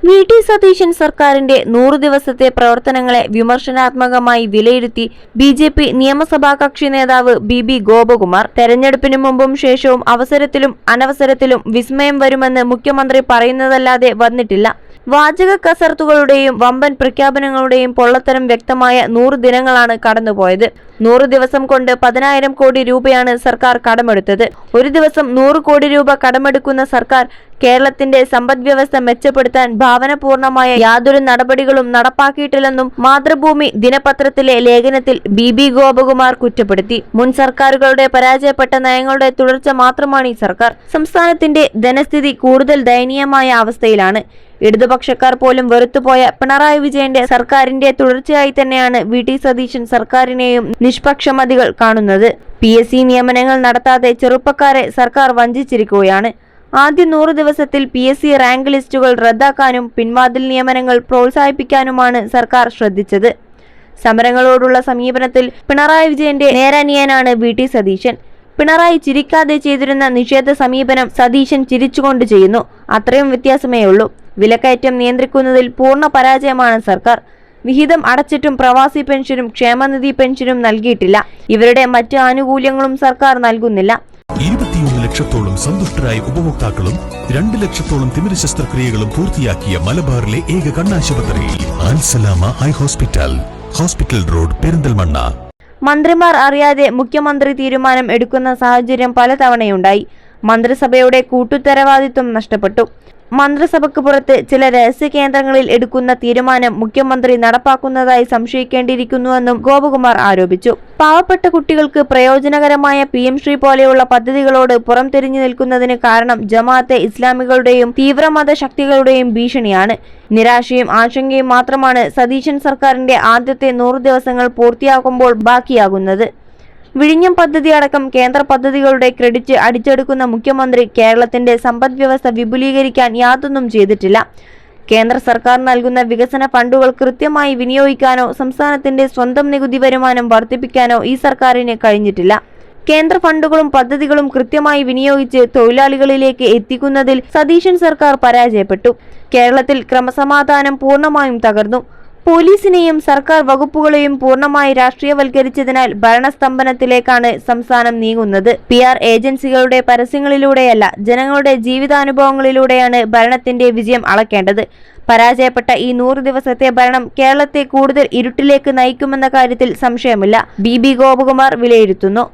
വി.ടി. സതീശൻ സർക്കാരിന്റെ 100 ദിവസത്തെ പ്രവർത്തനങ്ങളെ വിമർശനാത്മകമായി വിലയിരുത്തി ബി.ജെ.പി. നിയമസഭാ കക്ഷി നേതാവ് ബി ഗോപകുമാർ. തെരഞ്ഞെടുപ്പിന് മുമ്പും ശേഷവും അവസരത്തിലും അനവസരത്തിലും വിസ്മയം വരുമെന്ന് മുഖ്യമന്ത്രി പറയുന്നതല്ലാതെ വന്നിട്ടില്ല. വാചക കസർത്തുകളുടെയും വമ്പൻ പ്രഖ്യാപനങ്ങളുടെയും പൊള്ളത്തരം വ്യക്തമായ 100 ദിനങ്ങളാണ് കടന്നുപോയത്. 100 ദിവസം കൊണ്ട് 10,000 കോടി രൂപയാണ് സർക്കാർ കടമെടുത്തത്. ഒരു ദിവസം 100 കോടി രൂപ കടമെടുക്കുന്ന സർക്കാർ കേരളത്തിന്റെ സമ്പദ്വ്യവസ്ഥ മെച്ചപ്പെടുത്താൻ ഭാവനപൂർണമായ യാതൊരു നടപടികളും നടപ്പാക്കിയിട്ടില്ലെന്നും മാതൃഭൂമി ദിനപത്രത്തിലെ ലേഖനത്തിൽ ബി ഗോപകുമാർ കുറ്റപ്പെടുത്തി. മുൻ സർക്കാരുകളുടെ പരാജയപ്പെട്ട നയങ്ങളുടെ തുടർച്ച മാത്രമാണ് ഈ സർക്കാർ. സംസ്ഥാനത്തിന്റെ ധനസ്ഥിതി കൂടുതൽ ദയനീയമായ അവസ്ഥയിലാണ്. ഇടതുപക്ഷക്കാർ പോലും വെറുത്തുപോയ പിണറായി വിജയന്റെ സർക്കാരിന്റെ തുടർച്ചയായി തന്നെയാണ് വി.ടി. സതീശൻ സർക്കാരിനെയും നിഷ്പക്ഷമതികൾ കാണുന്നത്. PSC നിയമനങ്ങൾ നടത്താതെ ചെറുപ്പക്കാരെ സർക്കാർ വഞ്ചിച്ചിരിക്കുകയാണ്. ആദ്യ 100 ദിവസത്തിൽ PSC റാങ്ക് ലിസ്റ്റുകൾ റദ്ദാക്കാനും പിൻവാതിൽ നിയമനങ്ങൾ പ്രോത്സാഹിപ്പിക്കാനുമാണ് സർക്കാർ ശ്രദ്ധിച്ചത്. സമരങ്ങളോടുള്ള സമീപനത്തിൽ പിണറായി വിജയന്റെ നേരനിയനാണ് വി.ടി. സതീശൻ. പിണറായി ചിരിക്കാതെ ചെയ്തിരുന്ന നിഷേധ സമീപനം സതീശൻ ചിരിച്ചുകൊണ്ട് ചെയ്യുന്നു. അത്രയും വ്യത്യാസമേ ഉള്ളൂ. വിലക്കയറ്റം നിയന്ത്രിക്കുന്നതിൽ പൂർണ്ണ പരാജയമാണ് സർക്കാർ. വിഹിതം അടച്ചിട്ടും പ്രവാസി പെൻഷനും ക്ഷേമനിധി പെൻഷനും നൽകിയിട്ടില്ല. ഇവരുടെ മറ്റ് ആനുകൂല്യങ്ങളും സർക്കാർ നൽകുന്നില്ല. 21 ലക്ഷത്തോളം സന്തുഷ്ടരായ ഉപഭോക്താക്കളും 2 ലക്ഷത്തോളം തിമിര ശസ്ത്രക്രിയകളും പൂർത്തിയാക്കിയ മലബാറിലെ ഏക കണ്ണാശുപത്രി Al Salama eye hospital, hospital road, Perinthalmanna. മന്ത്രിമാർ അറിയാതെ മുഖ്യമന്ത്രി തീരുമാനം എടുക്കുന്ന സാഹചര്യം പലതവണയുണ്ടായി. മന്ത്രിസഭയുടെ കൂട്ടുത്തരവാദിത്വം നഷ്ടപ്പെട്ടു. മന്ത്രിസഭയ്ക്ക് പുറത്ത് ചില രഹസ്യ കേന്ദ്രങ്ങളിൽ എടുക്കുന്ന തീരുമാനം മുഖ്യമന്ത്രി നടപ്പാക്കുന്നതായി സംശയിക്കേണ്ടിയിരിക്കുന്നുവെന്നും ഗോപകുമാർ ആരോപിച്ചു. പാവപ്പെട്ട കുട്ടികൾക്ക് പ്രയോജനകരമായ PM ശ്രീ പോലെയുള്ള പദ്ധതികളോട് പുറംതിരിഞ്ഞു നിൽക്കുന്നതിന് കാരണം ജമാഅത്തെ ഇസ്ലാമികളുടെയും തീവ്രമത ശക്തികളുടെയും ഭീഷണിയാണ്. നിരാശയും ആശങ്കയും മാത്രമാണ് സതീശൻ സർക്കാരിന്റെ ആദ്യത്തെ 100 ദിവസങ്ങൾ പൂർത്തിയാക്കുമ്പോൾ ബാക്കിയാകുന്നത്. വിഴിഞ്ഞം പദ്ധതി അടക്കം കേന്ദ്ര പദ്ധതികളുടെ ക്രെഡിറ്റ് അടിച്ചെടുക്കുന്ന മുഖ്യമന്ത്രി കേരളത്തിന്റെ സമ്പദ്വ്യവസ്ഥ വിപുലീകരിക്കാൻ യാതൊന്നും ചെയ്തിട്ടില്ല. കേന്ദ്ര സർക്കാർ നൽകുന്ന വികസന ഫണ്ടുകൾ കൃത്യമായി വിനിയോഗിക്കാനോ സംസ്ഥാനത്തിന്റെ സ്വന്തം നികുതി വരുമാനം വർദ്ധിപ്പിക്കാനോ ഈ സർക്കാരിന് കഴിഞ്ഞിട്ടില്ല. കേന്ദ്ര ഫണ്ടുകളും പദ്ധതികളും കൃത്യമായി വിനിയോഗിച്ച് തൊഴിലാളികളിലേക്ക് എത്തിക്കുന്നതിൽ സതീശൻ സർക്കാർ പരാജയപ്പെട്ടു. കേരളത്തിൽ ക്രമസമാധാനം പൂർണ്ണമായും തകർന്നു. പോലീസിനെയും സർക്കാർ വകുപ്പുകളെയും പൂർണ്ണമായി രാഷ്ട്രീയവൽക്കരിച്ചതിനാൽ ഭരണസ്തംഭനത്തിലേക്കാണ് സംസ്ഥാനം നീങ്ങുന്നത്. PR ഏജൻസികളുടെ പരസ്യങ്ങളിലൂടെയല്ല, ജനങ്ങളുടെ ജീവിതാനുഭവങ്ങളിലൂടെയാണ് ഭരണത്തിന്റെ വിജയം അളക്കേണ്ടത്. പരാജയപ്പെട്ട ഈ 100 ദിവസത്തെ ഭരണം കേരളത്തെ കൂടുതൽ ഇരുട്ടിലേക്ക് നയിക്കുമെന്ന കാര്യത്തിൽ സംശയമില്ല, ബി ഗോപകുമാർ വിലയിരുത്തുന്നു.